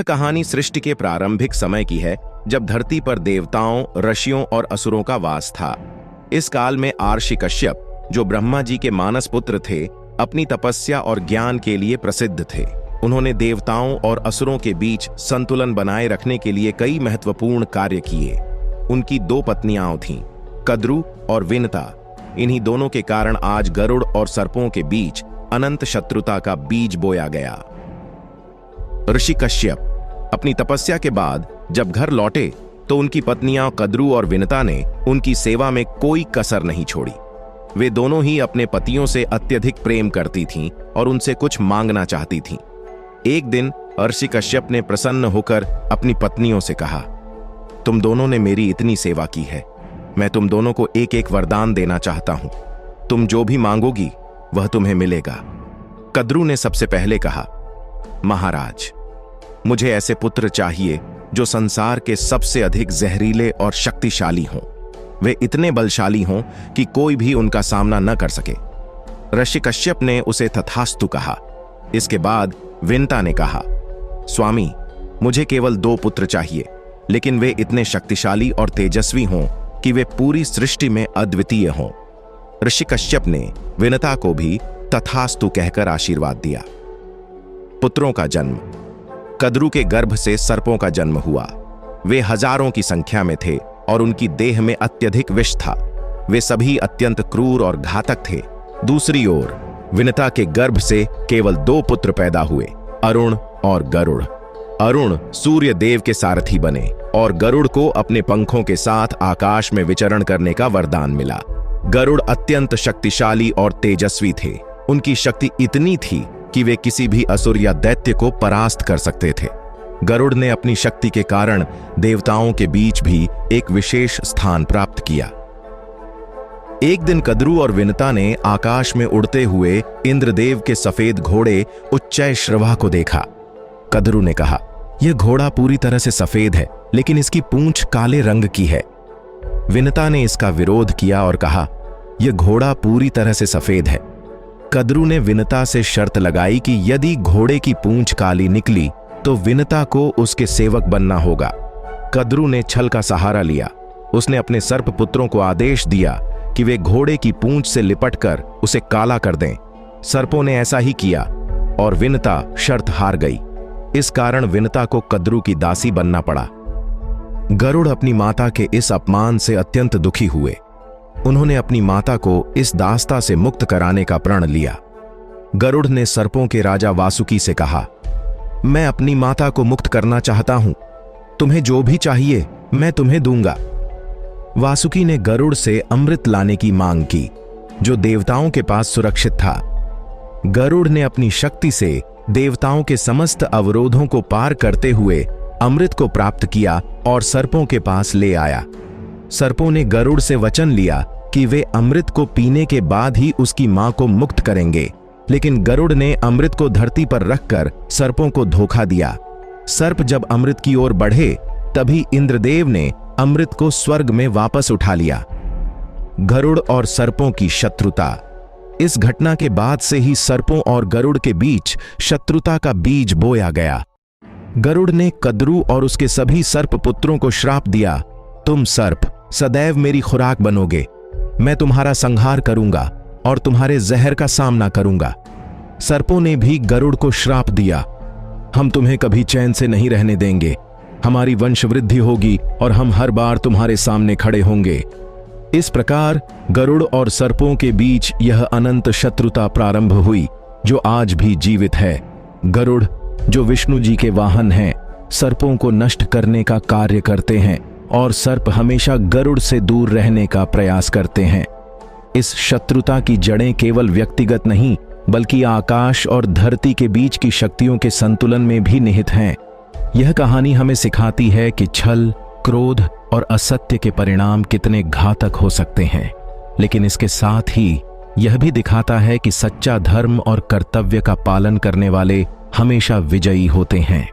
यह कहानी सृष्टि के प्रारंभिक समय की है, जब धरती पर देवताओं, ऋषियों और असुरों का वास था। इस काल में आर्षि कश्यप, जो ब्रह्मा जी के मानस पुत्र थे, अपनी तपस्या और ज्ञान के लिए प्रसिद्ध थे। उन्होंने देवताओं और असुरों के बीच संतुलन बनाए रखने के लिए कई महत्वपूर्ण कार्य किए। उनकी 2 पत्नियां थीं, कद्रु और विनता। इन्हीं दोनों के कारण आज गरुड़ और सर्पों के बीच अनंत शत्रुता का बीज बोया गया। ऋषि कश्यप अपनी तपस्या के बाद जब घर लौटे तो उनकी पत्नियां कद्रु और विनता ने उनकी सेवा में कोई कसर नहीं छोड़ी। वे दोनों ही अपने पतियों से अत्यधिक प्रेम करती थीं और उनसे कुछ मांगना चाहती थीं। एक दिन ऋषि कश्यप ने प्रसन्न होकर अपनी पत्नियों से कहा, तुम दोनों ने मेरी इतनी सेवा की है, मैं तुम दोनों को एक एक वरदान देना चाहता हूं। तुम जो भी मांगोगी वह तुम्हें मिलेगा। कद्रु ने सबसे पहले कहा, महाराज, मुझे ऐसे पुत्र चाहिए जो संसार के सबसे अधिक जहरीले और शक्तिशाली हों। वे इतने बलशाली हों कि कोई भी उनका सामना न कर सके। ऋषि कश्यप ने उसे तथास्तु कहा। इसके बाद विनता ने कहा, स्वामी, मुझे केवल 2 पुत्र चाहिए, लेकिन वे इतने शक्तिशाली और तेजस्वी हों कि वे पूरी सृष्टि में अद्वितीय हों। ऋषि कश्यप ने विनता को भी तथास्तु कहकर आशीर्वाद दिया। पुत्रों का जन्म। कद्रु के गर्भ से सर्पों का जन्म हुआ। वे हजारों की संख्या में थे और उनकी देह में अत्यधिक विष था। वे सभी अत्यंत क्रूर और घातक थे। दूसरी ओर विनता के गर्भ से केवल 2 पुत्र पैदा हुए, अरुण और गरुड़। अरुण सूर्य देव के सारथी बने और गरुड़ को अपने पंखों के साथ आकाश में विचरण करने का वरदान मिला। गरुड़ अत्यंत शक्तिशाली और तेजस्वी थे। उनकी शक्ति इतनी थी कि वे किसी भी असुर या दैत्य को परास्त कर सकते थे। गरुड़ ने अपनी शक्ति के कारण देवताओं के बीच भी एक विशेष स्थान प्राप्त किया। एक दिन कद्रु और विनता ने आकाश में उड़ते हुए इंद्रदेव के सफेद घोड़े उच्चैश्रवा को देखा। कद्रु ने कहा, यह घोड़ा पूरी तरह से सफेद है, लेकिन इसकी पूंछ काले रंग की है। विनता ने इसका विरोध किया और कहा, यह घोड़ा पूरी तरह से सफेद है। कद्रु ने विनता से शर्त लगाई कि यदि घोड़े की पूंछ काली निकली तो विनता को उसके सेवक बनना होगा। कद्रु ने छल का सहारा लिया। उसने अपने सर्प पुत्रों को आदेश दिया कि वे घोड़े की पूंछ से लिपटकर उसे काला कर दें। सर्पों ने ऐसा ही किया और विनता शर्त हार गई। इस कारण विनता को कद्रु की दासी बनना पड़ा। गरुड़ अपनी माता के इस अपमान से अत्यंत दुखी हुए। उन्होंने अपनी माता को इस दास्ता से मुक्त कराने का प्रण लिया। गरुड़ ने सर्पों के राजा वासुकी से कहा, मैं अपनी माता को मुक्त करना चाहता हूं। तुम्हें जो भी चाहिए मैं तुम्हें दूंगा। वासुकी ने गरुड़ से अमृत लाने की मांग की, जो देवताओं के पास सुरक्षित था। गरुड़ ने अपनी शक्ति से देवताओं के समस्त अवरोधों को पार करते हुए अमृत को प्राप्त किया और सर्पों के पास ले आया। सर्पों ने गरुड़ से वचन लिया कि वे अमृत को पीने के बाद ही उसकी मां को मुक्त करेंगे, लेकिन गरुड़ ने अमृत को धरती पर रखकर सर्पों को धोखा दिया। सर्प जब अमृत की ओर बढ़े तभी इंद्रदेव ने अमृत को स्वर्ग में वापस उठा लिया। गरुड़ और सर्पों की शत्रुता। इस घटना के बाद से ही सर्पों और गरुड़ के बीच शत्रुता का बीज बोया गया। गरुड़ ने कद्रु और उसके सभी सर्प पुत्रों को श्राप दिया, तुम सर्प सदैव मेरी खुराक बनोगे। मैं तुम्हारा संहार करूंगा और तुम्हारे जहर का सामना करूंगा। सर्पों ने भी गरुड़ को श्राप दिया, हम तुम्हें कभी चैन से नहीं रहने देंगे। हमारी वंशवृद्धि होगी और हम हर बार तुम्हारे सामने खड़े होंगे। इस प्रकार गरुड़ और सर्पों के बीच यह अनंत शत्रुता प्रारंभ हुई, जो आज भी जीवित है। गरुड़, जो विष्णु जी के वाहन हैं, सर्पों को नष्ट करने का कार्य करते हैं और सर्प हमेशा गरुड़ से दूर रहने का प्रयास करते हैं। इस शत्रुता की जड़ें केवल व्यक्तिगत नहीं, बल्कि आकाश और धरती के बीच की शक्तियों के संतुलन में भी निहित हैं। यह कहानी हमें सिखाती है कि छल, क्रोध और असत्य के परिणाम कितने घातक हो सकते हैं, लेकिन इसके साथ ही यह भी दिखाता है कि सच्चा धर्म और कर्तव्य का पालन करने वाले हमेशा विजयी होते हैं।